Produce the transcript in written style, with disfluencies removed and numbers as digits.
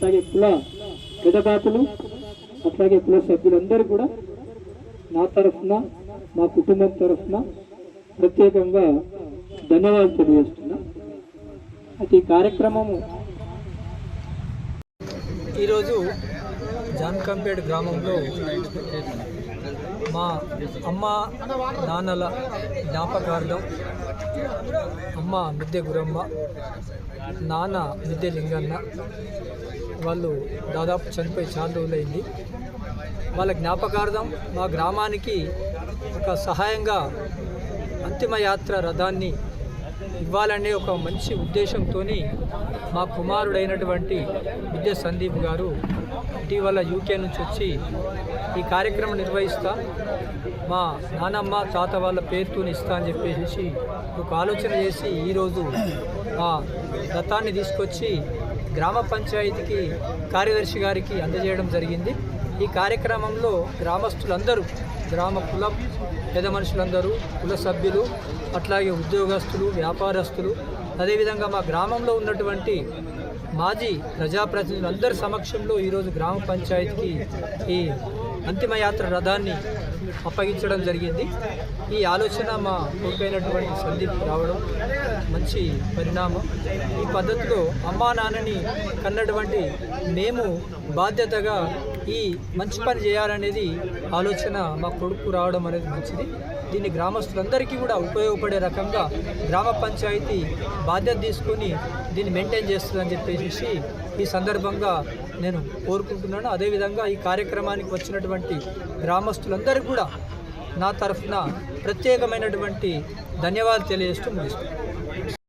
అట్లాగే కుల పెదబాతులు అట్లాగే కుల సభ్యులందరూ కూడా నా తరఫున మా కుటుంబం తరఫున ప్రత్యేకంగా ధన్యవాదాలు తెలియజేస్తున్నా. అయితే ఈ కార్యక్రమము ఈరోజు జాన్కంపేట్ గ్రామంలో మా అమ్మ నాన్నల జ్ఞాపకార్థం అమ్మ మిద్దె గురమ్మ, నాన్న మిద్దె లింగన్న వాళ్ళు దాదాపు చనిపోయి చాలా రోజులైంది. వాళ్ళ జ్ఞాపకార్థం మా గ్రామానికి ఒక సహాయంగా అంతిమ యాత్ర రథాన్ని ఇవ్వాలనే ఒక మంచి ఉద్దేశంతో మా కుమారుడైనటువంటి విద్య సందీప్ గారు ఇటీవల యూకే నుంచి వచ్చి ఈ కార్యక్రమం నిర్వహిస్తా, మా నానమ్మ తాత వాళ్ళ పేరుతో ఇస్తా అని చెప్పేసి ఒక ఆలోచన చేసి ఈరోజు ఆ రథాన్ని తీసుకొచ్చి గ్రామ పంచాయతీకి కార్యదర్శి గారికి అందజేయడం జరిగింది. ఈ కార్యక్రమంలో గ్రామస్తులందరూ, గ్రామ కులం పెద్ద మనుషులందరూ, కుల సభ్యులు, అట్లాగే ఉద్యోగస్తులు, వ్యాపారస్తులు, అదేవిధంగా మా గ్రామంలో ఉన్నటువంటి మాజీ ప్రజాప్రతినిధులందరి సమక్షంలో ఈరోజు గ్రామ పంచాయతీకి ఈ అంతిమయాత్ర రథాన్ని అప్పగించడం జరిగింది. ఈ ఆలోచన మా కొడుకైనటువంటి సందీప్ రావడం మంచి పరిణామం. ఈ పద్ధతిలో అమ్మా నాన్నని కన్నటువంటి మేము బాధ్యతగా ఈ మంచి పని చేయాలనేది ఆలోచన మా కొడుకు రావడం అనేది మంచిది. దీన్ని గ్రామస్తులందరికీ కూడా ఉపయోగపడే రకంగా గ్రామ పంచాయతీ బాధ్యత తీసుకొని దీన్ని మెయింటైన్ చేస్తుందని చెప్పేసి ఈ సందర్భంగా నేను కోరుకుంటున్నాను. అదేవిధంగా ఈ కార్యక్రమానికి వచ్చినటువంటి గ్రామస్తులందరికీ కూడా నా తరఫున ప్రత్యేకమైనటువంటి ధన్యవాదాలు తెలియజేస్తూ ముగిస్తున్నాను.